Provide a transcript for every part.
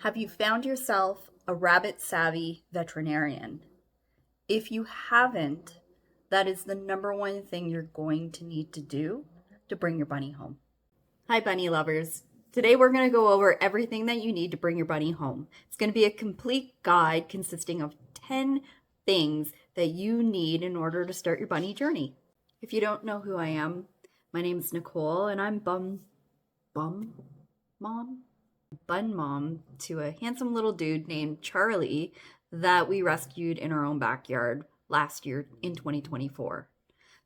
Have you found yourself a rabbit-savvy veterinarian? If you haven't, that is the number one thing you're going to need to do to bring your bunny home. Hi, bunny lovers. Today we're going to go over everything that you need to bring your bunny home. It's going to be a complete guide consisting of 10 things that you need in order to start your bunny journey. If you don't know who I am, my name is Nicole and I'm bun mom to a handsome little dude named Charlie that we rescued in our own backyard last year in 2024.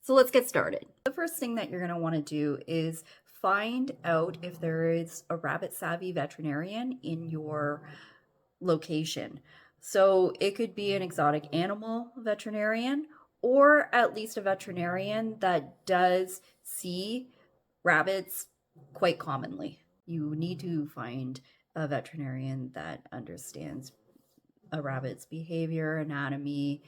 So let's get started. The first thing that you're going to want to do is find out if there is a rabbit savvy veterinarian in your location. So it could be an exotic animal veterinarian or at least a veterinarian that does see rabbits quite commonly. You need to find a veterinarian that understands a rabbit's behavior, anatomy,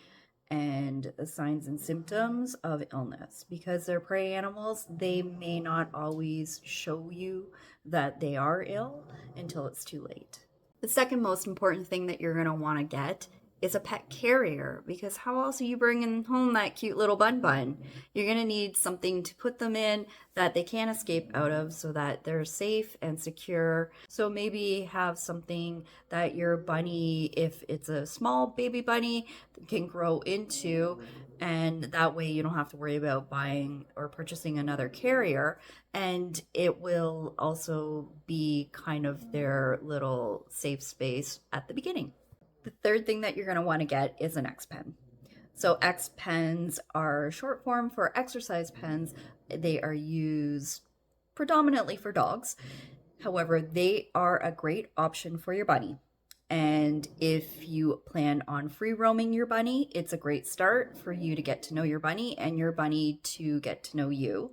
and signs and symptoms of illness. Because they're prey animals, they may not always show you that they are ill until it's too late. The second most important thing that you're going to want to get is a pet carrier, because how else are you bringing home that cute little bun? You're going to need something to put them in that they can't escape out of so that they're safe and secure. So maybe have something that your bunny, if it's a small baby bunny, can grow into, and that way you don't have to worry about buying or purchasing another carrier, and it will also be kind of their little safe space at the beginning. The third thing that you're going to want to get is an X pen. So X pens are short form for exercise pens. They are used predominantly for dogs. However, they are a great option for your bunny. And if you plan on free roaming your bunny, it's a great start for you to get to know your bunny and your bunny to get to know you.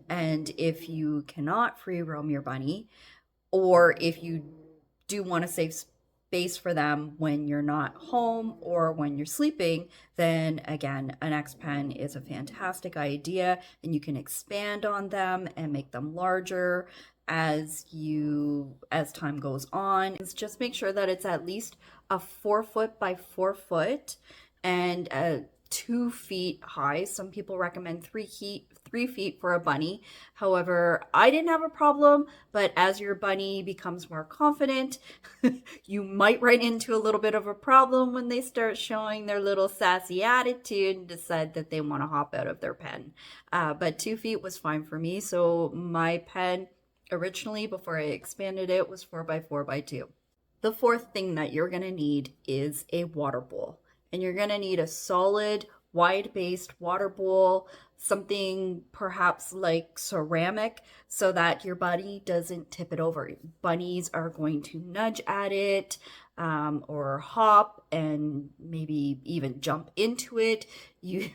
And if you cannot free roam your bunny, or if you do want to save space for them when you're not home or when you're sleeping, then again, an X pen is a fantastic idea, and you can expand on them and make them larger as time goes on. Just make sure that it's at least a 4 foot by 4 foot and 2 feet high. Some people recommend 3 feet for a bunny. However, I didn't have a problem, but as your bunny becomes more confident, you might run into a little bit of a problem when they start showing their little sassy attitude and decide that they want to hop out of their pen. But 2 feet was fine for me. So my pen originally, before I expanded it, was 4 by 4 by 2. The fourth thing that you're going to need is a water bowl. And you're going to need a solid, wide-based water bowl, something perhaps like ceramic, so that your bunny doesn't tip it over. Bunnies are going to nudge at it or hop and maybe even jump into it. You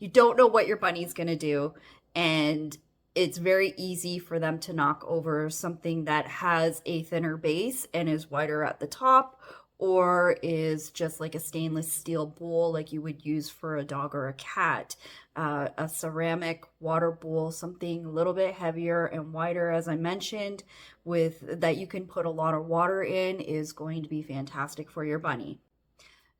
don't know what your bunny's going to do, and it's very easy for them to knock over something that has a thinner base and is wider at the top, or is just like a stainless steel bowl like you would use for a dog or a cat. A ceramic water bowl, something a little bit heavier and wider, as I mentioned, with that you can put a lot of water in, is going to be fantastic for your bunny.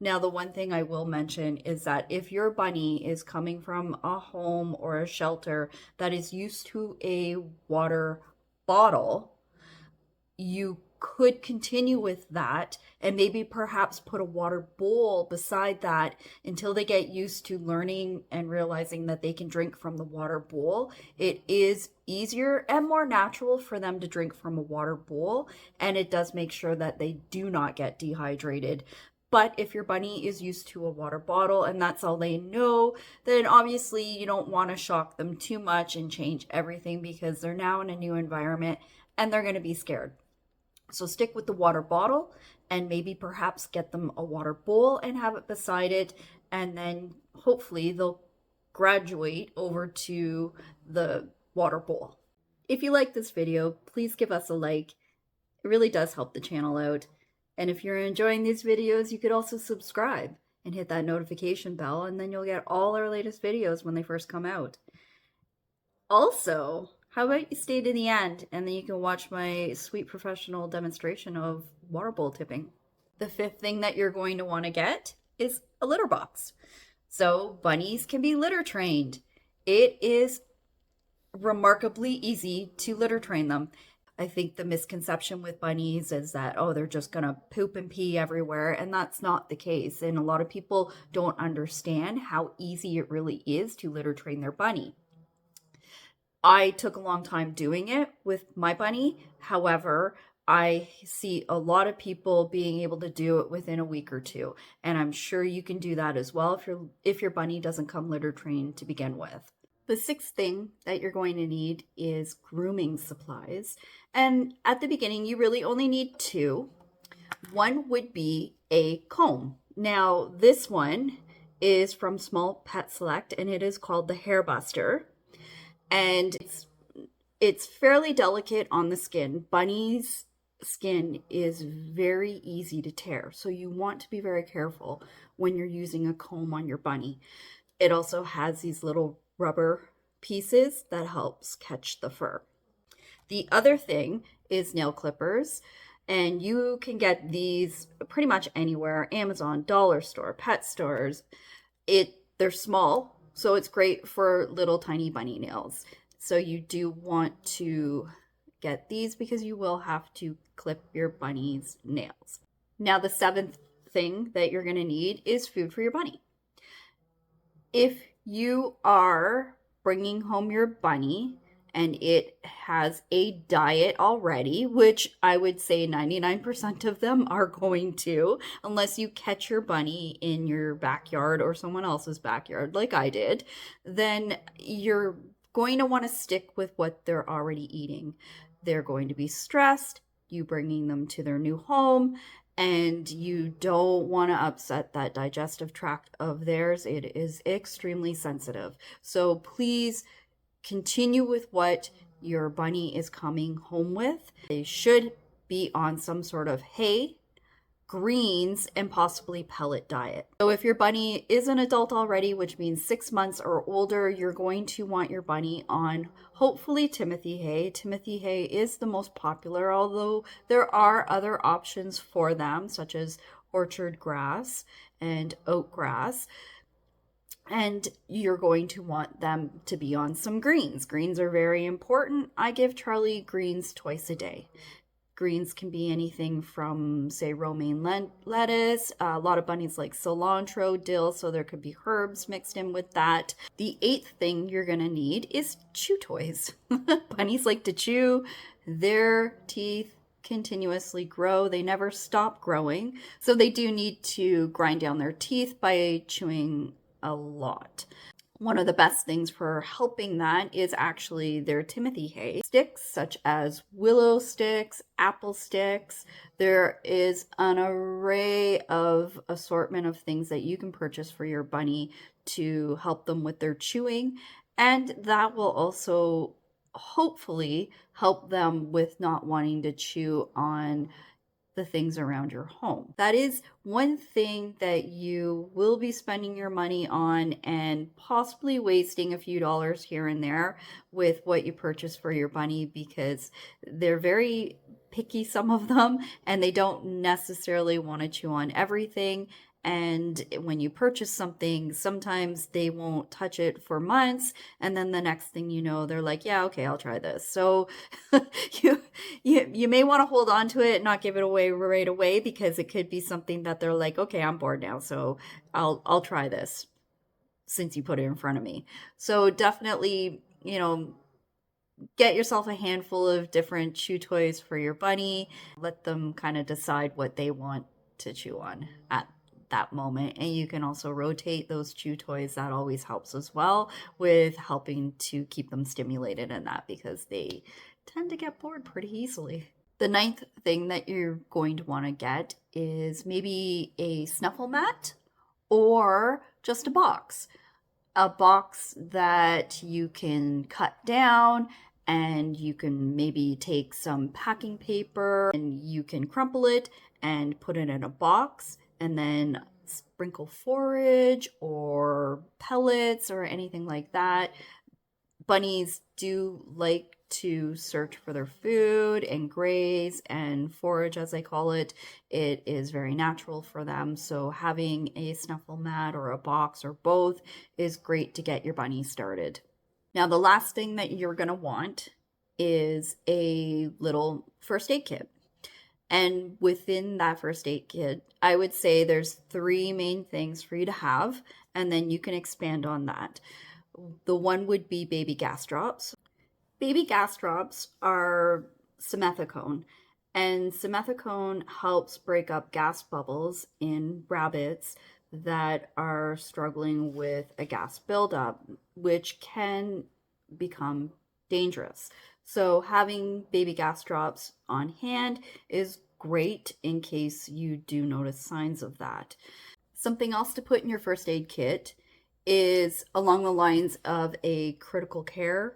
Now, the one thing I will mention is that if your bunny is coming from a home or a shelter that is used to a water bottle, you could continue with that and maybe perhaps put a water bowl beside that until they get used to learning and realizing that they can drink from the water bowl. It is easier and more natural for them to drink from a water bowl, and it does make sure that they do not get dehydrated. But if your bunny is used to a water bottle and that's all they know, then obviously you don't want to shock them too much and change everything, because they're now in a new environment and they're going to be scared. So stick with the water bottle, and maybe perhaps get them a water bowl and have it beside it, and then hopefully they'll graduate over to the water bowl. If you like this video, please give us a like. It really does help the channel out. And if you're enjoying these videos, you could also subscribe and hit that notification bell, and then you'll get all our latest videos when they first come out. Also, how about you stay to the end, and then you can watch my sweet professional demonstration of water bowl tipping. The fifth thing that you're going to want to get is a litter box. So bunnies can be litter trained. It is remarkably easy to litter train them. I think the misconception with bunnies is that, oh, they're just going to poop and pee everywhere. And that's not the case. And a lot of people don't understand how easy it really is to litter train their bunny. I took a long time doing it with my bunny. However, I see a lot of people being able to do it within a week or two. And I'm sure you can do that as well if your bunny doesn't come litter trained to begin with. The sixth thing that you're going to need is grooming supplies. And at the beginning, you really only need two. One would be a comb. Now, this one is from Small Pet Select, and it is called the Hair Buster. And it's fairly delicate on the skin. Bunny's skin is very easy to tear, so you want to be very careful when you're using a comb on your bunny. It also has these little rubber pieces that helps catch the fur. The other thing is nail clippers, and you can get these pretty much anywhere: Amazon, dollar store, pet stores. They're small, so it's great for little tiny bunny nails. So you do want to get these because you will have to clip your bunny's nails. Now, the seventh thing that you're going to need is food for your bunny. If you are bringing home your bunny and it has a diet already, which I would say 99% of them are going to, unless you catch your bunny in your backyard or someone else's backyard like I did, then you're going to want to stick with what they're already eating. They're going to be stressed, you bringing them to their new home, and you don't want to upset that digestive tract of theirs. It is extremely sensitive. So please continue with what your bunny is coming home with. They should be on some sort of hay, greens, and possibly pellet diet. So if your bunny is an adult already, which means 6 months or older, you're going to want your bunny on hopefully Timothy hay. Timothy hay is the most popular, although there are other options for them, such as orchard grass and oat grass. And you're going to want them to be on some greens. Greens are very important. I give Charlie greens twice a day. Greens can be anything from, say, romaine lettuce. A lot of bunnies like cilantro, dill, so there could be herbs mixed in with that. The eighth thing you're going to need is chew toys. Bunnies like to chew. Their teeth continuously grow. They never stop growing. So they do need to grind down their teeth by chewing a lot. One of the best things for helping that is actually their Timothy hay sticks, such as willow sticks, apple sticks. There is an array of assortment of things that you can purchase for your bunny to help them with their chewing, and that will also hopefully help them with not wanting to chew on the things around your home. That is one thing that you will be spending your money on and possibly wasting a few dollars here and there with what you purchase for your bunny, because they're very picky, some of them, and they don't necessarily want to chew on everything. And when you purchase something, sometimes they won't touch it for months, and then the next thing you know, they're like, yeah, okay, I'll try this. So you may want to hold on to it and not give it away right away, because it could be something that they're like, okay, I'm bored now, so I'll try this since you put it in front of me. So definitely, get yourself a handful of different chew toys for your bunny. Let them kind of decide what they want to chew on at that moment, and you can also rotate those chew toys. That always helps as well with helping to keep them stimulated in that, because they tend to get bored pretty easily. The ninth thing that you're going to want to get is maybe a snuffle mat or just a box that you can cut down, and you can maybe take some packing paper and you can crumple it and put it in a box, and then sprinkle forage or pellets or anything like that. Bunnies do like to search for their food and graze and forage, as I call it. It is very natural for them. So having a snuffle mat or a box or both is great to get your bunny started. Now, the last thing that you're going to want is a little first aid kit. And within that first aid kit, I would say there's 3 main things for you to have, and then you can expand on that. The one would be baby gas drops. Baby gas drops are simethicone, and simethicone helps break up gas bubbles in rabbits that are struggling with a gas buildup, which can become dangerous. So having baby gas drops on hand is great in case you do notice signs of that. Something else to put in your first aid kit is along the lines of a critical care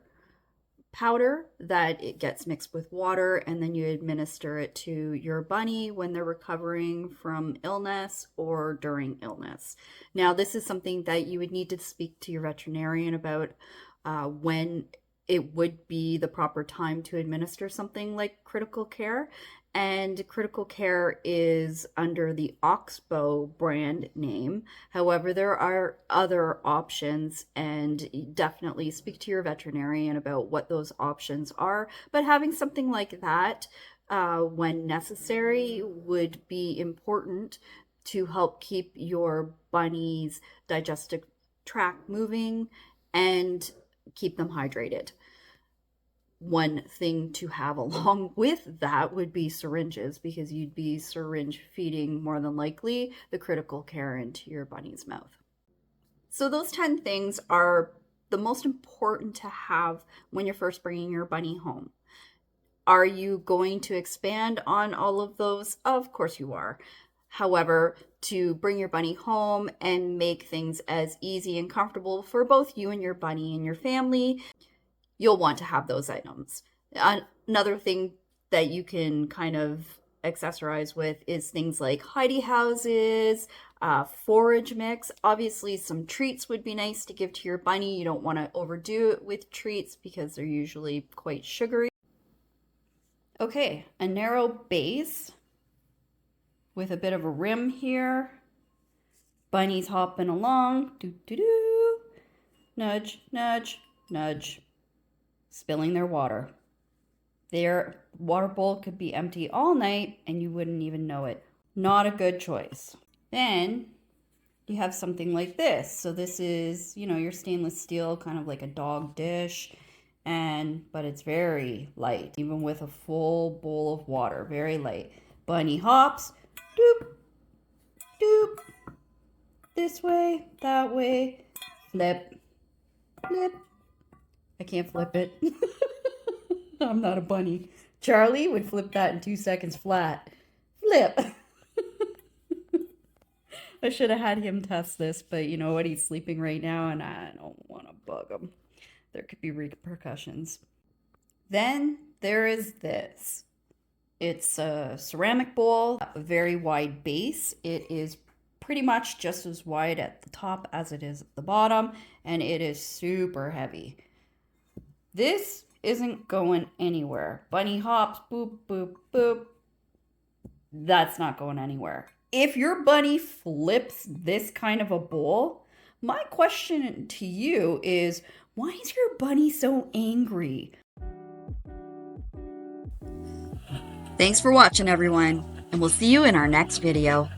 powder that it gets mixed with water, and then you administer it to your bunny when they're recovering from illness or during illness. Now, this is something that you would need to speak to your veterinarian about when it would be the proper time to administer something like critical care. And critical care is under the Oxbow brand name. However, there are other options, and definitely speak to your veterinarian about what those options are. But having something like that when necessary would be important to help keep your bunny's digestive tract moving and keep them hydrated. One thing to have along with that would be syringes, because you'd be syringe feeding more than likely the critical care into your bunny's mouth. So those 10 things are the most important to have when you're first bringing your bunny home. Are you going to expand on all of those? Of course you are. However, to bring your bunny home and make things as easy and comfortable for both you and your bunny and your family, you'll want to have those items. Another thing that you can kind of accessorize with is things like hidey houses, forage mix. Obviously, some treats would be nice to give to your bunny. You don't want to overdo it with treats because they're usually quite sugary. Okay, a narrow base with a bit of a rim here. Bunny's hopping along. Doo-doo-doo. Nudge, nudge, nudge. Spilling their water. Their water bowl could be empty all night and you wouldn't even know it. Not a good choice. Then you have something like this. So this is, your stainless steel, kind of like a dog dish, but it's very light, even with a full bowl of water, very light. Bunny hops, doop, doop, this way, that way, flip, flip. I can't flip it. I'm not a bunny. Charlie would flip that in 2 seconds flat. Flip. I should have had him test this, but you know what? He's sleeping right now and I don't want to bug him. There could be repercussions. Then there is this. It's a ceramic bowl, a very wide base. It is pretty much just as wide at the top as it is at the bottom, and it is super heavy. This isn't going anywhere. Bunny hops, boop, boop, boop. That's not going anywhere. If your bunny flips this kind of a bowl, my question to you is, why is your bunny so angry? Thanks for watching, everyone, and we'll see you in our next video.